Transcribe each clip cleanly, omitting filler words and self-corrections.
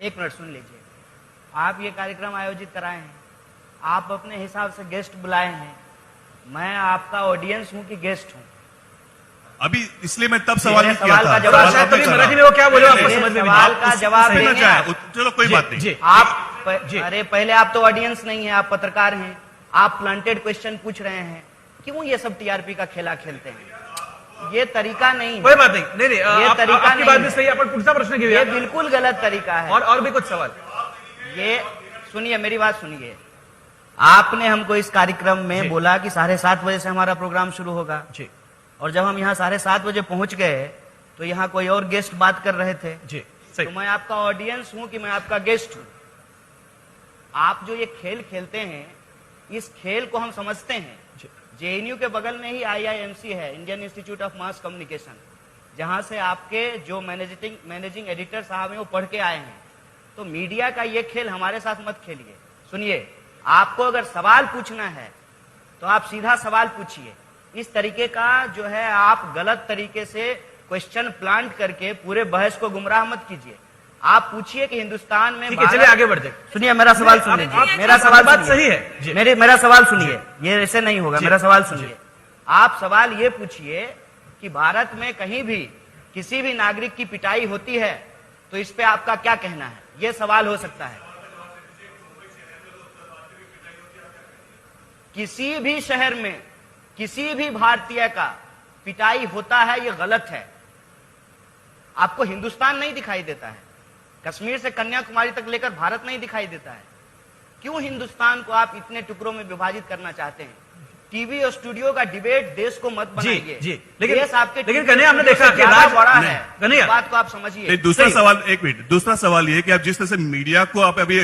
एक मिनट सुन लीजिए। आप ये कार्यक्रम आयोजित कराए हैं, आप अपने हिसाब से गेस्ट बुलाए हैं, मैं आपका ऑडियंस हूं कि गेस्ट हूं? अभी इसलिए मैं तब सवाल नहीं किया सवाल था। का जवाब सवाल आपने मराठी करा। में वो क्या बोले आपको समझ में नहीं सवाल का जवाब सुनना देंगे चाहे, आप। चलो कोई बात नहीं। आप जी। अरे पहले आप तो ऑडियंस नहीं है, आप पत्रकार हैं, आप प्लांटेड क्वेश्चन पूछ रहे हैं। क्यों ये सब टीआरपी का खेला खेलते हैं? ये तरीका नहीं है। कोई बात नहीं, नहीं नहीं, ये तरीका आपकी नहीं बात है। भी सही है। अपन पुढचा प्रश्न ये घेऊया बिल्कुल गलत तरीका है। और भी कुछ सवाल। ये सुनिए, मेरी बात सुनिए। आपने हमको इस कार्यक्रम में बोला कि 7:30 बजे से हमारा प्रोग्राम शुरू होगा जी और जब हम यहाँ 7:30 बजे पहुंच गए तो यहाँ कोई और गेस्ट बात कर रहे थे। जी तो सही। मैं आपका ऑडियंस हूं कि मैं आपका गेस्ट हूं? आप जो ये खेल खेलते हैं, इस खेल को हम समझते हैं। जेएनयू के बगल में ही IIMC है, Indian institute of mass communication, जहां से आपके जो मैनेजिंग एडिटर साहब हैं वो पढ़ के आए हैं। तो मीडिया का ये खेल हमारे साथ मत खेलिए। सुनिए, आपको अगर सवाल पूछना है तो आप सीधा सवाल पूछिए। इस तरीके का जो है आप गलत तरीके से क्वेश्चन प्लांट करके पूरे बहस को गुमराह मत कीजिए। आप पूछिए कि हिंदुस्तान में ठीक है, चलिए आगे बढ़ते। सुनिए, मेरा सवाल सुन लीजिए। मेरा सवाल बात सुनिए। सही है जी। मेरा सवाल सुनिए, ये ऐसे नहीं होगा। जी। मेरा सवाल सुनिए। आप सवाल ये पूछिए कि भारत में कहीं भी किसी भी नागरिक की पिटाई होती है तो इस पे आपका क्या कहना है? ये सवाल हो सकता है। किसी भी शहर में किसी भी भारतीय का पिटाई होता है, ये गलत है। आपको हिंदुस्तान नहीं दिखाई देता है? कश्मीर से कन्याकुमारी तक लेकर भारत नहीं दिखाई देता है? क्यों हिंदुस्तान को आप इतने टुकड़ों में विभाजित करना चाहते हैं? टीवी और स्टूडियो का डिबेट देश को मत बनाइए। जी, लेकिन कन्हैया, हमने देखा कि ज्यादा बड़ा नहीं, है। कन्हैया। इस बात को आप समझिए। दूसरा सवाल, एक मिनट, दूसरा सवाल ये कि आप जिस तरह से मीडिया को आप अभी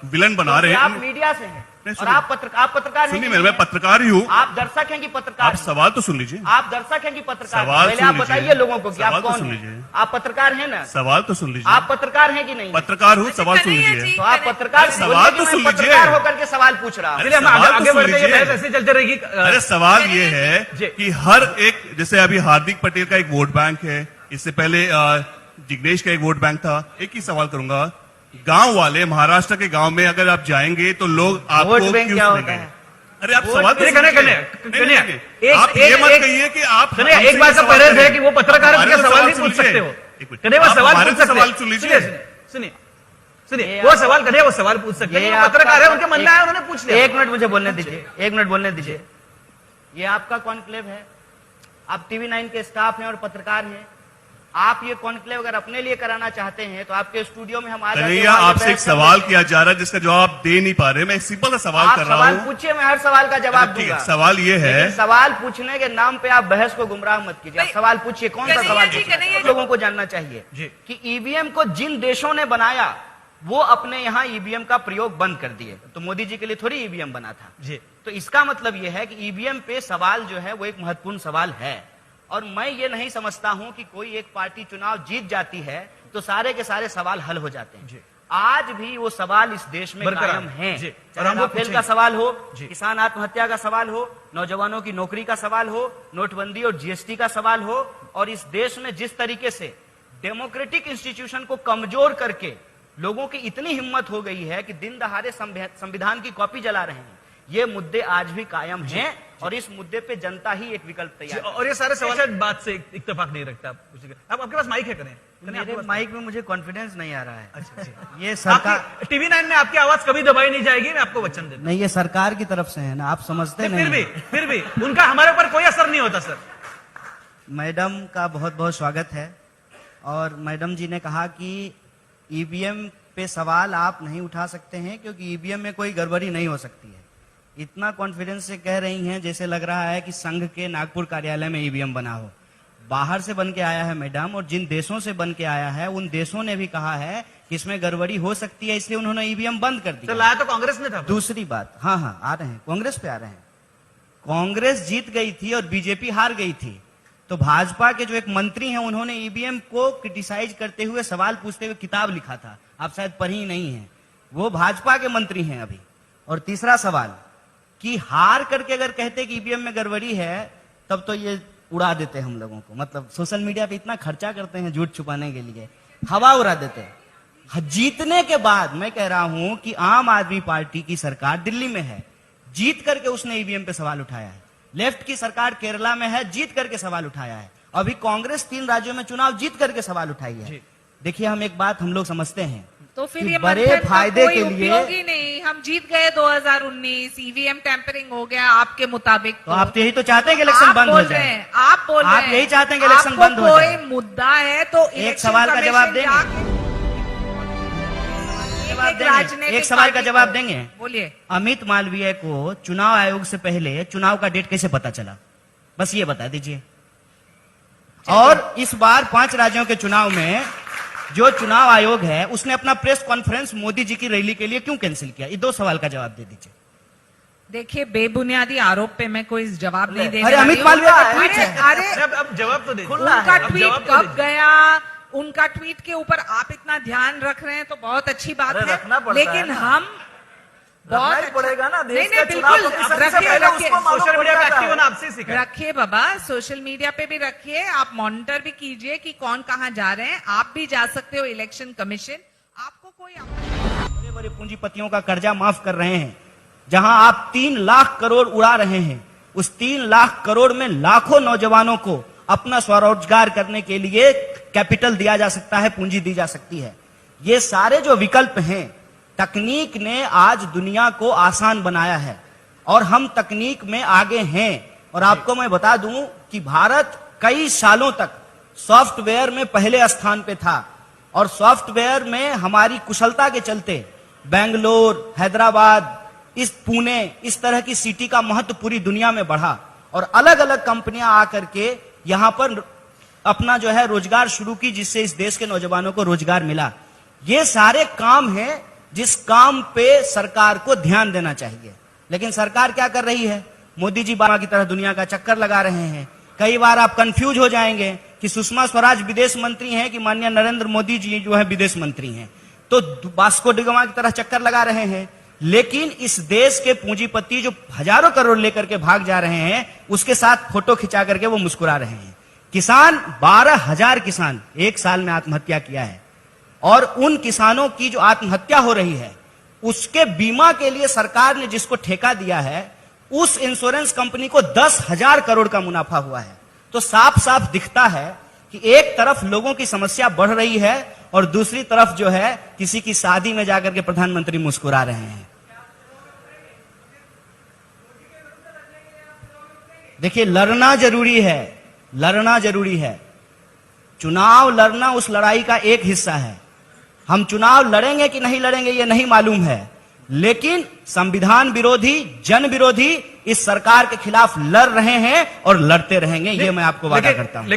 विलन बना रहे आप हैं। मीडिया से हैं नहीं, और सुनिए। आप पत्रकार हैं सुनिए, कि मैं नहीं? पत्रकार ही हूँ। आप दर्शक हैं कि पत्रकार आप हैं? सवाल तो सुन लीजिए। आप दर्शक हैं कि पत्रकार हैं? सवाल पहले सुन आप लीजिए। बताइए लोगों को कि आप सवाल तो कौन सुन हैं? लीजिए। आप पत्रकार हैं ना? सवाल तो सुन लीजिए। आप पत्रकार हैं कि नहीं? पत्रकार हूँ, सवाल सुन लीजिए। तो आप पत्रकार सवाल बोलिए तो कि सुन मैं लीजिए। पत्रकार होकर के सवाल पूछ रहा हूँ। चलिए हम सवाल तो आगे सुन बढ़ते हैं, लीजिए। बहस ऐसे चलते रहेगी। अरे सवाल ये है जी। कि हर एक, जैसे अभी हार्दिक पटेल का एक वोट बैंक है, इससे पहले जिग्नेश का एक वोट बैंक था। एक ही सवाल करूंगा, गांव वाले, महाराष्ट्र के गांव में अगर आप जाएंगे तो लोग आपको वोट बैंक क्यों क्या होता सुनेंगे? है? अरे आप वोट सवाल तो बैंक- सुनिए। कन्हैया, नहीं, आप ये मत कहिए कि आप कन्हैया, हमसे एक बात का सवाल परहेज है करें। कि वो पत्रकार है, हमारे उनके से सवाल नहीं सुन पूछ सकते लीजिए। हो। एक मिनट। कन्हैया, वो आप सवाल हमारे पूछ से सकते सवाल हैं। सुन लीजिए। सुनिए, वो सवाल कन्हैया, वो सवाल पूछ सकते हैं। ये वो पत्रकार है, आपका- उनके मन में आया, उन्होंने पूछ लिया। एक मिनट मुझे बोलने दीजिए, एक मिनट बोलने दीजिए। ये आपका कॉन्क्लेव है, आप TV9 के स्टाफ हैं और पत्रकार हैं। आप ये कॉन्क्लेव अगर अपने लिए कराना चाहते हैं तो आपके स्टूडियो में हम आ जाते हैं। कन्हैया, आपसे एक सवाल किया जा रहा है जिसका जवाब आप दे नहीं पा रहे। मैं एक सिंपल सा सवाल आप कर रहा सवाल हूँ। पूछिए, मैं हर सवाल का जवाब ठीक दूंगा। है, सवाल ये है, लेकिन सवाल पूछने के नाम पे आप बहस को गुमराह मत कीजिए। आप सवाल पूछिए, कौन सा कन्हैया सवाल जी, पूछना कन्हैया है? जी। लोगों को जानना चाहिए जी। कि ईवीएम को जिन देशों ने बनाया वो अपने यहाँ ईवीएम का प्रयोग बंद कर दिए। तो मोदी जी के लिए थोड़ी ईवीएम बना था। जी। तो इसका मतलब यह है कि ईवीएम पे सवाल जो है वो एक महत्वपूर्ण सवाल है। और मैं ये नहीं समझता हूं कि कोई एक पार्टी चुनाव जीत जाती है तो सारे के सारे सवाल हल हो जाते हैं। जी। आज भी वो सवाल इस देश में बरकरार कायम हैं। जी। चाहे और हम वो राफेल का पूछेंगे। सवाल हो, जी। किसान आत्महत्या का सवाल हो, नौजवानों की नौकरी का सवाल हो, नोटबंदी और जीएसटी का सवाल हो, और इस देश में जिस तरीके से डेमोक्रेटिक इंस्टीट्यूशन को कमजोर करके लोगों की इतनी हिम्मत हो गई है कि दिन दहाड़े संविधान की कॉपी जला रहे हैं, ये मुद्दे आज भी कायम हैं। और इस मुद्दे पे जनता ही एक विकल्प तैयार है। और ये सारे सवाल शायद बात से इत्तेफाक नहीं रखता। आप आपके पास माइक है कन्हैया? मेरे माइक में मुझे कॉन्फिडेंस नहीं आ रहा है। अच्छा, ये सरकार, TV9 में आपकी आवाज कभी दबाई नहीं जाएगी, मैं आपको वचन देता नहीं, ये सरकार की तरफ से है ना, आप समझते हूं। नहीं। फिर भी उनका हमारे ऊपर कोई असर नहीं होता सर। मैडम का बहुत बहुत स्वागत है। और मैडम जी ने कहा कि ईवीएम पे सवाल आप नहीं उठा सकते हैं क्योंकि ईवीएम में कोई गड़बड़ी नहीं हो सकती है। इतना कॉन्फिडेंस से कह रही हैं जैसे लग रहा है कि संघ के नागपुर कार्यालय में ईवीएम बना हो। बाहर से बन के आया है मैडम, और जिन देशों से बन के आया है उन देशों ने भी कहा है कि इसमें गड़बड़ी हो सकती है, इसलिए उन्होंने ईवीएम बंद कर तो दिया। लाया तो कांग्रेस ने था। दूसरी बात, हाँ हाँ आ रहे हैं, कांग्रेस पे आ रहे हैं। कांग्रेस जीत गई थी और बीजेपी हार गई थी। तो भाजपा के जो एक मंत्री हैं उन्होंने ईवीएम को क्रिटिसाइज करते हुए, सवाल पूछते हुए किताब लिखा था, आप शायद पढ़ी नहीं है। वो भाजपा के मंत्री हैं अभी। और तीसरा सवाल कि हार करके अगर कहते कि ईवीएम में गड़बड़ी है तब तो ये उड़ा देते हम लोगों को। मतलब सोशल मीडिया पे इतना खर्चा करते हैं झूठ छुपाने के लिए, हवा उड़ा देते हैं। जीतने के बाद मैं कह रहा हूं कि आम आदमी पार्टी की सरकार दिल्ली में है, जीत करके उसने ईवीएम पे सवाल उठाया है। लेफ्ट की सरकार केरला में है, जीत करके सवाल उठाया है। अभी कांग्रेस 3 राज्यों में चुनाव जीत करके सवाल उठाई है। देखिए, हम एक बात हम लोग समझते हैं, तो फिर कि ये बड़े मंथन का फायदे कोई के लिए उपयोग ही नहीं। हम जीत गए 2019, ईवीएम टेम्परिंग हो गया आपके मुताबिक। तो आप यही तो चाहते हैं कि इलेक्शन बंद हो जाए। आप बोल रहे हैं, आप यही चाहते हैं कि इलेक्शन बंद हो जाए। कोई मुद्दा है तो एक सवाल का जवाब देंगे, एक सवाल का जवाब देंगे। बोलिए। अमित मालवीय को चुनाव आयोग से पहले चुनाव का डेट कैसे पता चला, बस ये बता दीजिए। और इस बार 5 राज्यों के चुनाव में जो चुनाव आयोग है उसने अपना प्रेस कॉन्फ्रेंस मोदी जी की रैली के लिए क्यों कैंसिल किया? ये 2 सवाल का जवाब दे दीजिए। देखिए, बेबुनियादी आरोप पे मैं कोई जवाब नहीं देने अरे, वाली अमित हूं। मालवीय का ट्वीट है। अरे अब जवाब तो दे, उनका ट्वीट कब गया, उनका ट्वीट के ऊपर आप इतना ध्यान रख रहे हैं तो बहुत अच्छी बात अरे, है। रखना पड़ता है लेकिन ना। हम बहुत रखना ही पड़ेगा ना, देश नहीं, का चुनाव बिल्कुल तो सबसे रखिए, पहले रखिए। उसको मालूम सोशल मीडिया पे पड़ता एक्टिव है। होना आपसे सीखा है। रखिए बाबा, सोशल मीडिया पे भी रखिए, आप मॉनिटर भी कीजिए कि कौन कहां जा रहे हैं। आप भी जा सकते हो इलेक्शन कमीशन, आपको कोई बड़े बड़े पूंजीपतियों का कर्जा माफ कर रहे हैं। जहां आप 3 लाख करोड़ उड़ा रहे हैं, उस 3 लाख करोड़ में लाखों नौजवानों को अपना स्वरोजगार करने के लिए कैपिटल दिया जा सकता है, पूंजी दी जा सकती है। ये सारे जो विकल्प हैं, तकनीक ने आज दुनिया को आसान बनाया है और हम तकनीक में आगे हैं। और आपको मैं बता दूं कि भारत कई सालों तक सॉफ्टवेयर में पहले स्थान पे था और सॉफ्टवेयर में हमारी कुशलता के चलते बेंगलोर, हैदराबाद, इस पुणे, इस तरह की सिटी का महत्व पूरी दुनिया में बढ़ा और अलग अलग कंपनियां आकर के यहां पर अपना जो है रोजगार शुरू की, जिससे इस देश के नौजवानों को रोजगार मिला। ये सारे काम हैं जिस काम पे सरकार को ध्यान देना चाहिए। लेकिन सरकार क्या कर रही है? मोदी जी बाबा की तरह दुनिया का चक्कर लगा रहे हैं। कई बार आप कंफ्यूज हो जाएंगे कि सुषमा स्वराज विदेश मंत्री हैं कि माननीय नरेंद्र मोदी जी जो है विदेश मंत्री हैं। तो वास्को डी गामा की तरह चक्कर लगा रहे हैं। लेकिन इस देश के पूंजीपति जो हजारों करोड़ लेकर के भाग जा रहे हैं, उसके साथ फोटो खिंचा करके वो मुस्कुरा रहे हैं। किसान 12,000 किसान 1 साल में आत्महत्या किया है और उन किसानों की जो आत्महत्या हो रही है उसके बीमा के लिए सरकार ने जिसको ठेका दिया है, उस इंश्योरेंस कंपनी को 10,000 करोड़ का मुनाफा हुआ है। तो साफ साफ दिखता है कि एक तरफ लोगों की समस्या बढ़ रही है और दूसरी तरफ जो है किसी की शादी में जाकर के प्रधानमंत्री मुस्कुरा रहे हैं। देखिए, लड़ना जरूरी है, लड़ना जरूरी है। चुनाव लड़ना उस लड़ाई का एक हिस्सा है। हम चुनाव लड़ेंगे कि नहीं लड़ेंगे ये नहीं मालूम है, लेकिन संविधान विरोधी, जन विरोधी इस सरकार के खिलाफ लड़ रहे हैं और लड़ते रहेंगे, ये मैं आपको वादा करता हूं।